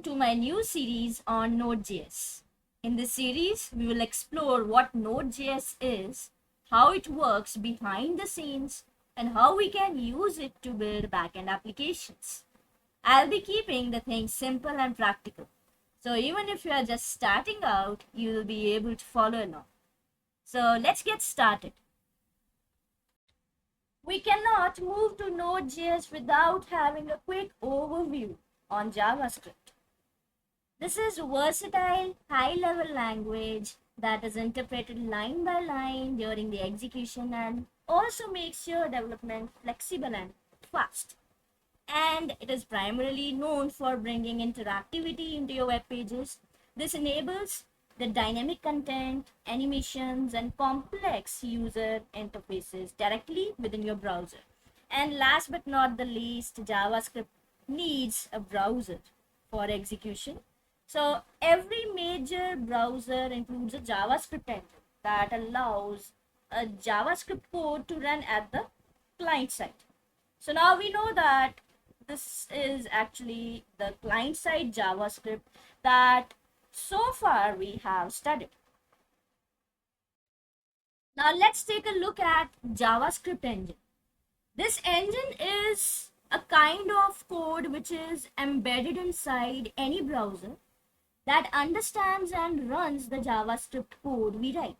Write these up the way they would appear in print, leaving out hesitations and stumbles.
to my new series on Node.js. In this series, we will explore what Node.js is, how it works behind the scenes, and how we can use it to build backend applications. I'll be keeping the things simple and practical. So even if you are just starting out, you will be able to follow along. So let's get started. We cannot move to Node.js without having a quick overview on JavaScript. This is a versatile, high-level language that is interpreted line by line during the execution and also makes your development flexible and fast. And it is primarily known for bringing interactivity into your web pages. This enables the dynamic content, animations, and complex user interfaces directly within your browser. And last but not the least, JavaScript needs a browser for execution. So every major browser includes a JavaScript engine that allows a JavaScript code to run at the client side. So now we know that this is actually the client side JavaScript that so far we have studied. Now let's take a look at JavaScript engine. This engine is a kind of code which is embedded inside any browser that understands and runs the JavaScript code we write.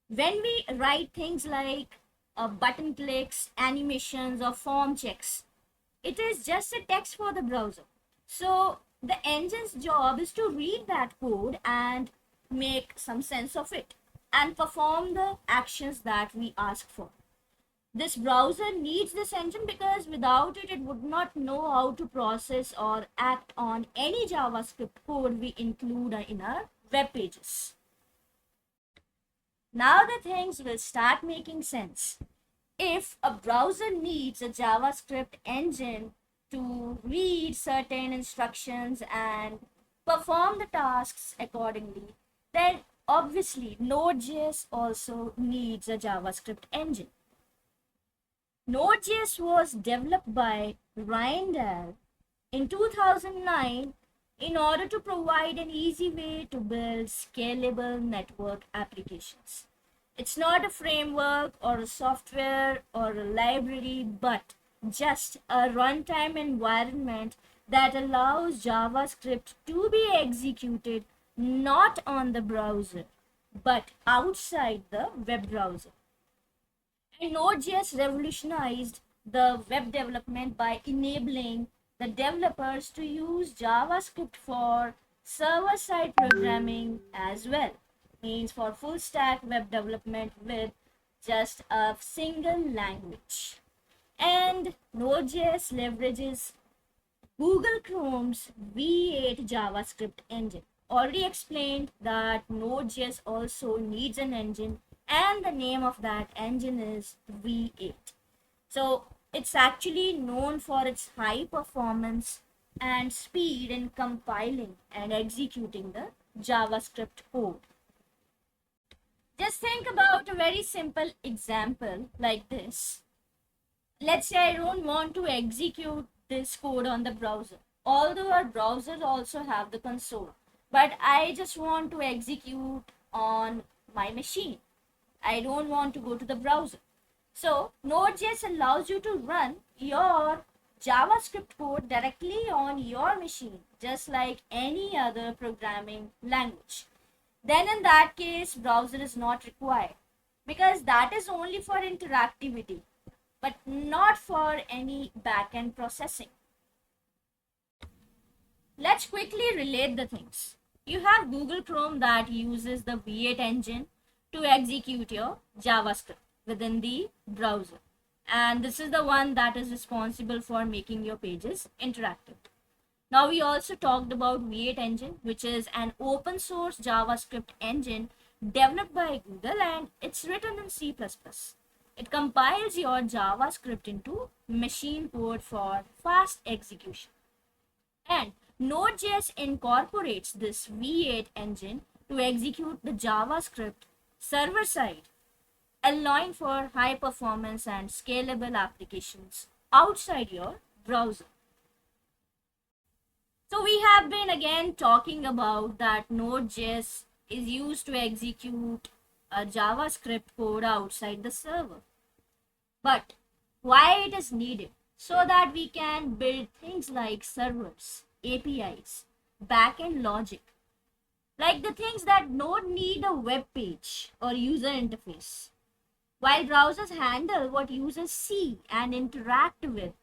When we write things like button clicks, animations, or form checks, it is just a text for the browser. So the engine's job is to read that code and make some sense of it and perform the actions that we ask for. This browser needs this engine because without it, it would not know how to process or act on any JavaScript code we include in our web pages. Now the things will start making sense. If a browser needs a JavaScript engine to read certain instructions and perform the tasks accordingly, then obviously Node.js also needs a JavaScript engine. Node.js was developed by Ryan Dahl in 2009 in order to provide an easy way to build scalable network applications. It's not a framework or a software or a library, but just a runtime environment that allows JavaScript to be executed not on the browser, but outside the web browser. And Node.js revolutionized the web development by enabling the developers to use JavaScript for server-side programming as well. Means for full stack web development with just a single language. And Node.js leverages Google Chrome's V8 JavaScript engine. Already explained that Node.js also needs an engine, and the name of that engine is V8. So it's actually known for its high performance and speed in compiling and executing the JavaScript code. Just think about a very simple example like this. Let's say I don't want to execute this code on the browser, although our browsers also have the console, but I just want to execute on my machine. I don't want to go to the browser. So Node.js allows you to run your JavaScript code directly on your machine, just like any other programming language. Then in that case, browser is not required because that is only for interactivity, but not for any backend processing. Let's quickly relate the things. You have Google Chrome that uses the V8 engine to execute your JavaScript within the browser. And this is the one that is responsible for making your pages interactive. Now we also talked about V8 engine, which is an open source JavaScript engine developed by Google, and it's written in C++. It compiles your JavaScript into machine code for fast execution. And Node.js incorporates this V8 engine to execute the JavaScript server side, allowing for high performance and scalable applications outside your browser. So we have been again talking about that Node.js is used to execute a JavaScript code outside the server. But why it is needed? So that we can build things like servers, APIs, backend logic, like the things that don't need a web page or user interface. While browsers handle what users see and interact with,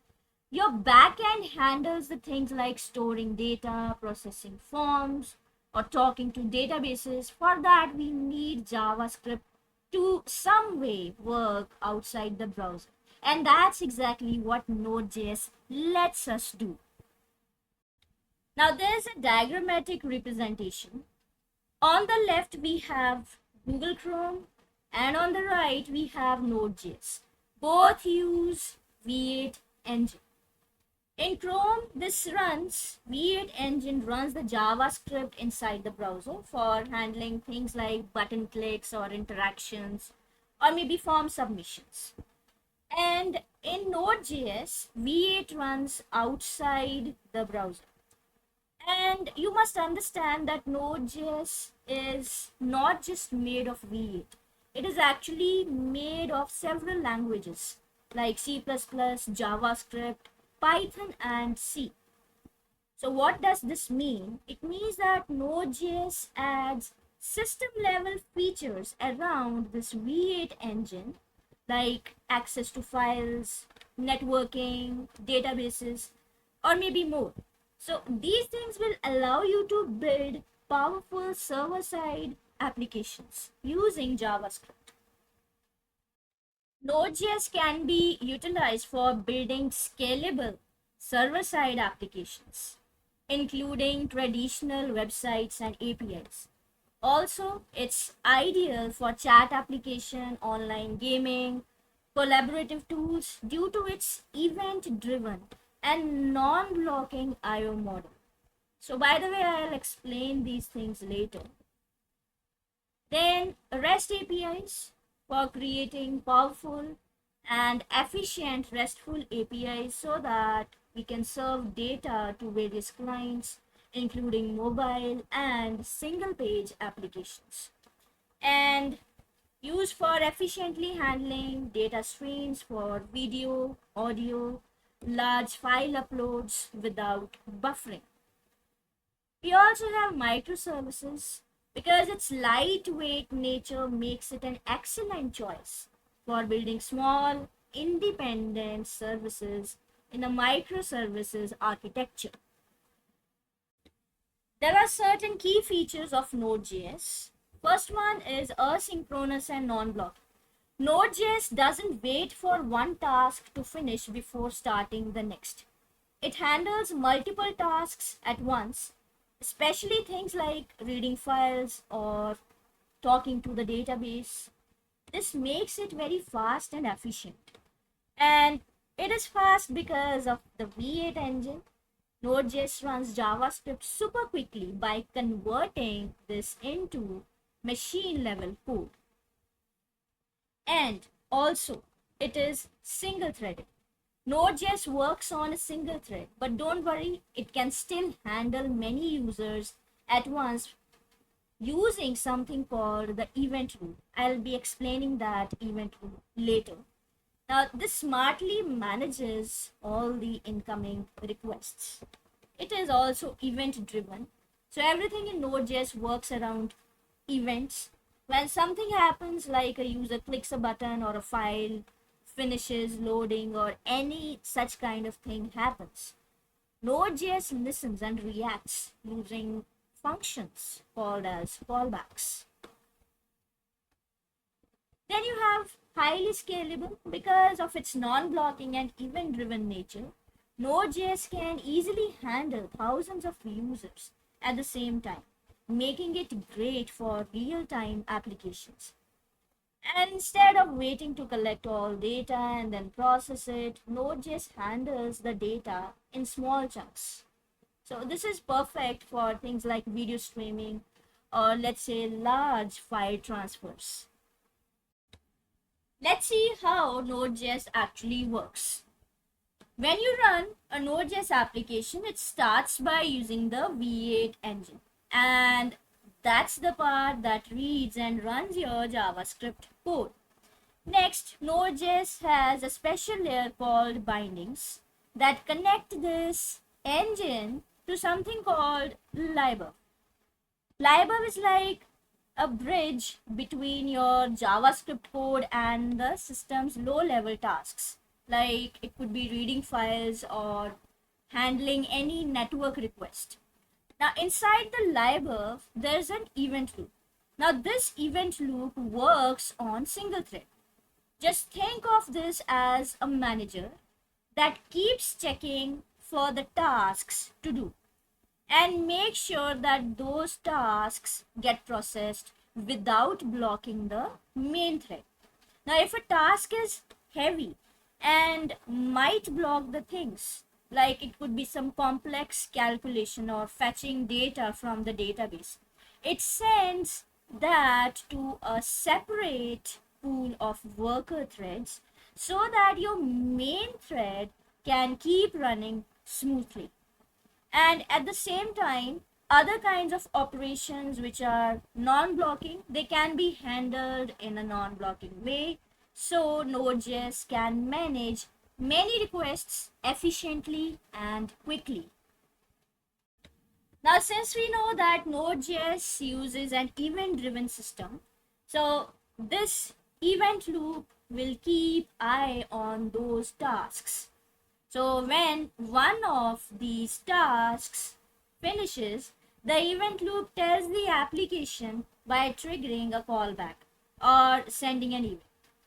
your backend handles the things like storing data, processing forms, or talking to databases. For that, we need JavaScript to some way work outside the browser. And that's exactly what Node.js lets us do. Now, there's a diagrammatic representation. On the left, we have Google Chrome, and on the right, we have Node.js. Both use V8 engine. In Chrome, V8 engine runs the JavaScript inside the browser for handling things like button clicks or interactions, or maybe form submissions. And in Node.js, V8 runs outside the browser. And you must understand that Node.js is not just made of V8. It is actually made of several languages like C++, JavaScript, Python, and C. So what does this mean? It means that Node.js adds system level features around this V8 engine, like access to files, networking, databases, or maybe more. So these things will allow you to build powerful server-side applications using JavaScript. Node.js can be utilized for building scalable server-side applications, including traditional websites and APIs. Also, it's ideal for chat application, online gaming, collaborative tools due to its event-driven and non-blocking I/O model. So by the way, I'll explain these things later. Then REST APIs for creating powerful and efficient RESTful APIs so that we can serve data to various clients, including mobile and single page applications. And used for efficiently handling data streams for video, audio, large file uploads without buffering. We also have microservices because its lightweight nature makes it an excellent choice for building small, independent services in a microservices architecture. There are certain key features of Node.js. First one is asynchronous and non-blocking. Node.js doesn't wait for one task to finish before starting the next. It handles multiple tasks at once, especially things like reading files or talking to the database. This makes it very fast and efficient. And it is fast because of the V8 engine. Node.js runs JavaScript super quickly by converting this into machine level code. And also, it is single threaded. Node.js works on a single thread, but don't worry, it can still handle many users at once using something called the event rule. I'll be explaining that event rule later. Now, this smartly manages all the incoming requests. It is also event driven. So everything in Node.js works around events. When something happens, like a user clicks a button or a file finishes loading or any such kind of thing happens, Node.js listens and reacts using functions called as callbacks. Then you have highly scalable because of its non-blocking and event-driven nature. Node.js can easily handle thousands of users at the same time, making it great for real-time applications. And instead of waiting to collect all data and then process it, Node.js handles the data in small chunks. So this is perfect for things like video streaming or let's say large file transfers. Let's see how Node.js actually works. When you run a Node.js application, it starts by using the V8 engine. And that's the part that reads and runs your JavaScript code. Next, Node.js has a special layer called bindings that connect this engine to something called libv. Libv is like a bridge between your JavaScript code and the system's low level tasks. Like it could be reading files or handling any network request. Now, inside the libv, there's an event loop. Now, this event loop works on single thread. Just think of this as a manager that keeps checking for the tasks to do and make sure that those tasks get processed without blocking the main thread. Now, if a task is heavy and might block the things, like it could be some complex calculation or fetching data from the database, it sends that to a separate pool of worker threads so that your main thread can keep running smoothly. And at the same time, other kinds of operations which are non-blocking, they can be handled in a non-blocking way, so Node.js can manage many requests efficiently and quickly. Now, since we know that Node.js uses an event-driven system, so this event loop will keep eye on those tasks. So when one of these tasks finishes, the event loop tells the application by triggering a callback or sending an event.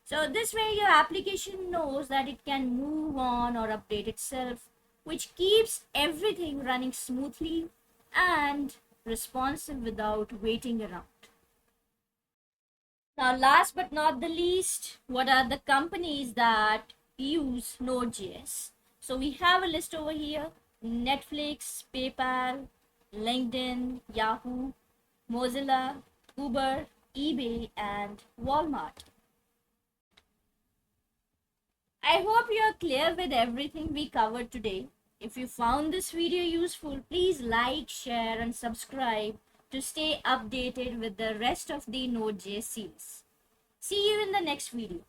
So this way your application knows that it can move on or update itself, which keeps everything running smoothly and responsive without waiting around. Now, last but not the least, what are the companies that use Node.js? So we have a list over here: Netflix, PayPal, LinkedIn, Yahoo, Mozilla, Uber, eBay, and Walmart. I hope you're clear with everything we covered today. If you found this video useful, please like, share, and subscribe to stay updated with the rest of the Node.js series. See you in the next video.